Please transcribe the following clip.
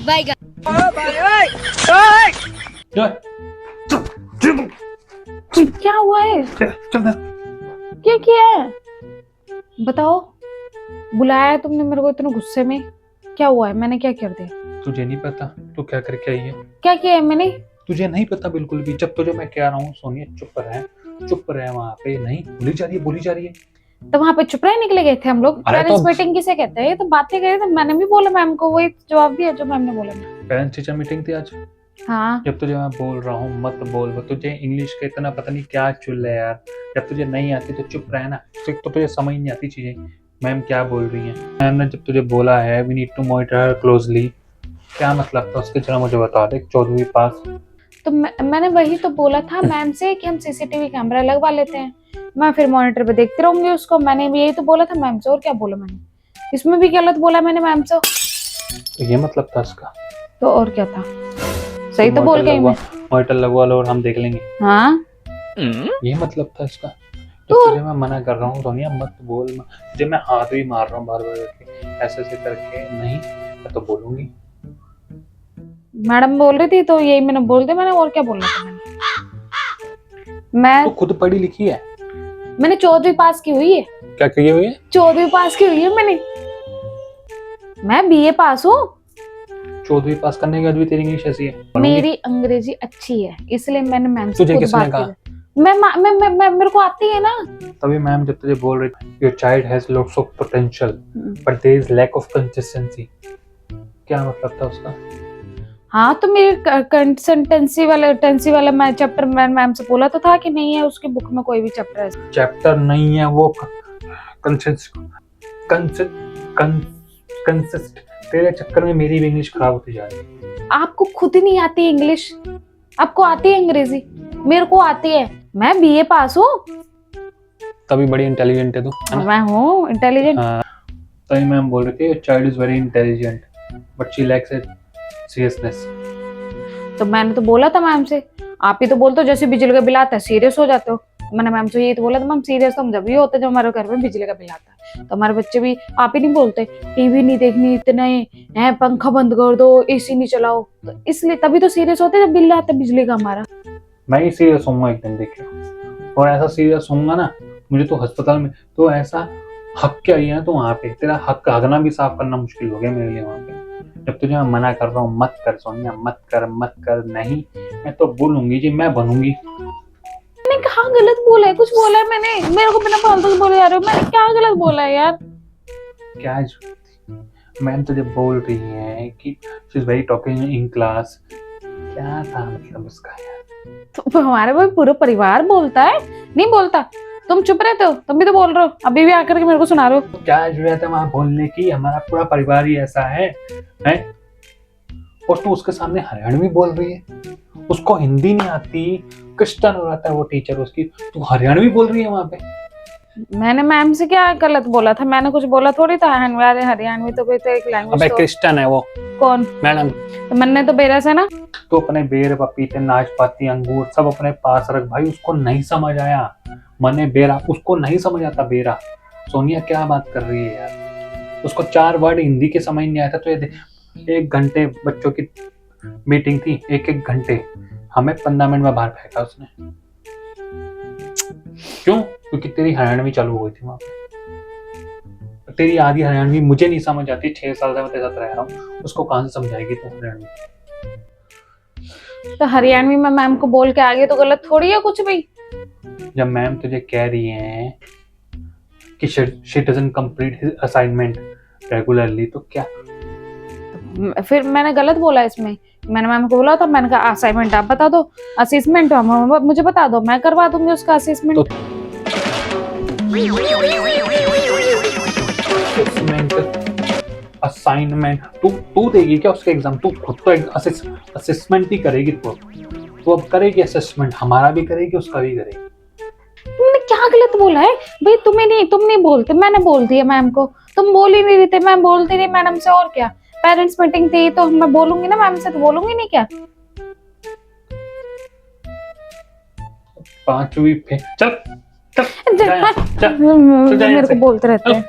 Bye. क्या हुआ है? चल क्या किया है? बताओ। बुलाया है तुमने मेरे को इतने गुस्से में? क्या हुआ है? मैंने क्या कर दिया? तुझे नहीं पता तू क्या करके आई है? क्या किया है मैंने? तुझे नहीं पता बिल्कुल भी। जब तुझे मैं कह रहा हूँ सोनिया चुप रहे वहां पे। नहीं बोली जा रही है। तो वहां पे चुप रहे निकले गए थे हम लोग। अरे पेरेंट्स तो मीटिंग किसे कहते हैं? ये तो बातें करे थे, मैंने भी बोला मैम को, वही जवाब दिया जो मैम ने बोला। पेरेंट्स टीचर मीटिंग थी आज। हाँ। जब तुझे मैं बोल रहा हूँ मत बोल, वो तुझे इंग्लिश का इतना पता नहीं क्या चुल है यार। जब तुझे नहीं आती तो चुप रहे ना। तो तुझे समझ नहीं आती चीजें। मैम क्या बोल रही है? मैम ने जब तुझे बोला है we need to monitor closely, क्या मतलब था उसके? जरा मुझे बता दे। 14वीं पास। तो मैंने वही तो बोला था मैम से कि हम सीसीटीवी कैमरा लगवा लेते हैं, मैं फिर मॉनिटर पे देखते रहूंगी उसको। मैंने भी यही तो बोला था मैम से, और क्या बोला मैंने? इसमें भी गलत बोला मैंने मैम से? तो ये मतलब था इसका? तो और क्या था? सही तो बोल गई मैं। मॉनिटर लगवा लो और हम देख लेंगे। हाँ। ये मतलब था इसका? तो तुझे मैं मना कर रहा हूँ सोनिया मत बोल। तुझे मैं हाथ भी मार रहा हूँ बार बार करके, ऐसे ऐसे करके। नहीं मैं तो बोलूंगी। मैडम बोल रही थी तो यही मैंने बोल दिया मैंने, और क्या बोलना था मैंने? तू खुद पढ़ी लिखी है? मैंने 14वीं पास की हुई है। क्या की हुई है? 14वीं पास की हुई है मैंने। मैं बीए पास हूँ। 14वीं पास करने के बाद भी तेरी इंग्लिश ऐसी है? मेरी अंग्रेजी अच्छी है इसलिए मैंने मैम से तुझे खुद किसने बात कहा? की। मैं मेरे को आती है ना। तभी मैम जब तुझे बोल रही your child has lots of potential but there is lack of consistency, क्या मतलब था उसका? हाँ तो मेरे कंसिस्टेंसी वाला मैं चैप्टर मैम से बोला तो था कि नहीं है उसकी बुक में कोई भी चैप्टर है। चैप्टर नहीं है वो, कंसिस्ट। तेरे चक्कर में मेरी भी इंग्लिश खराब होती जा रही है। आपको खुद ही नहीं आती इंग्लिश, आपको आती है अंग्रेजी, मेरे को आती है। मैं बीए पास हूँ। तभी बड़ी इंटेलिजेंट है तू, है ना? मैं हूँ इंटेलिजेंट। हाँ, तभी मैम बोल रही थी child is very intelligent but she lakhs seriousness. तो मैंने तो बोला था मैम से, आप ही तो बोलते हो जैसे बिजली का बिल आता है सीरियस हो जाते हो। मैंने मैम से यही तो बोला था, मैम सीरियस तो हम जब भी होते जब हमारे घर में बिजली का बिल आता है। तो हमारे बच्चे भी आप ही नहीं बोलते टीवी नहीं देखनी इतने है, पंखा बंद कर दो, एसी नहीं चलाओ, तो इसलिए तभी तो सीरियस होते जब बिल आता है बिजली का हमारा। मैं ही सीरियस होऊंगा एक दिन देखियो, और ऐसा सीरियस होऊंगा ना मुझे तो अस्पताल में तो ऐसा हक के आई है ना, तो वहां पे तेरा हक हगना भी साफ करना मुश्किल हो गया मेरे लिए वहां पे। जब तुझे मैं मना कर रहा हूँ मत कर सोनिया, मत कर। नहीं मैं तो बोलूंगी जी, मैं बनूंगी। मैंने कहा गलत बोला है? कुछ बोला है मैंने? मेरे को बिना फालतू के बोले जा रहे हो, मैंने क्या गलत बोला है यार? क्या मैम तुझे बोल रही है कि she is very talking in class, क्या था मतलब उसका यार? तो हमारे भाई पूरा परिवार बोलता है, नहीं बोलता? तुम चुप रहते हो, तुम भी तो बोल रहे हो, अभी भी आकर के मेरे को सुना रहे हो। क्या जरूरत है वहां बोलने की? हमारा पूरा परिवार ही ऐसा है? और तू उसके सामने हरियाणवी बोल रही है, उसको हिंदी नहीं आती, क्रिश्चियन हो जाता है वो टीचर उसकी, तू हरियाणवी बोल रही है वहां पे। मैंने मैम से क्या गलत बोला था? मैंने कुछ बोला थोड़ी था। हरियाणवी तो कोई तो एक लैंग्वेज। अबे क्रिश्चियन है वो। कौन? मैडम तो मैंने तो बेरस है ना। तो अपने बेर पपीते नाशपाती अंगूर सब अपने पास रख भाई, उसको नहीं समझ आया। मने बेरा उसको नहीं समझ आता बेरा। सोनिया क्या बात कर रही है यार? उसको 4 वर्ड हिंदी के समझ नहीं आया था तो ये 1 घंटे बच्चों की मीटिंग थी, 1 घंटे, हमें 15 मिनट में बाहर फेंका उसने। क्यों? क्योंकि तेरी हरियाणवी चालू हो गई थी वहां पे। तेरी आधी हरियाणवी मुझे नहीं समझ आती, 6 साल से मैं तेरे साथ रह रहा हूँ, उसको कहां से समझाएगी तू हरियाणवी? तो हरियाणवी में मैम को बोल के आगे तो गलत थोड़ी है कुछ भी। जब मैम तुझे कह रही है कि she doesn't complete his assignment regularly, तो क्या? फिर मैंने गलत बोला इसमें? मैंने मैम को बोला था, मैंने कहा असाइनमेंट आप बता दो, असेसमेंट मुझे बता दो, मैं करवा दूंगी उसका असेसमेंट। असाइनमेंट तू देगी क्या उसके एग्जाम? तू खुद तो असेसमेंट ही करेगी। तू अब करेगी असेसमेंट, हमारा भी करेगी उसका भी करेगी। मैंने क्या गलत बोला है भाई? तुम नहीं बोलते, मैंने बोल दिया मैम को। तुम बोल ही नहीं रहे थे, मैं बोलती रही मैडम से, और क्या? पेरेंट्स मीटिंग थी तो मैं बोलूंगी ना मैम से, तो बोलूंगी नहीं क्या? 5वीं चल मेरे को बोलते रहते हैं।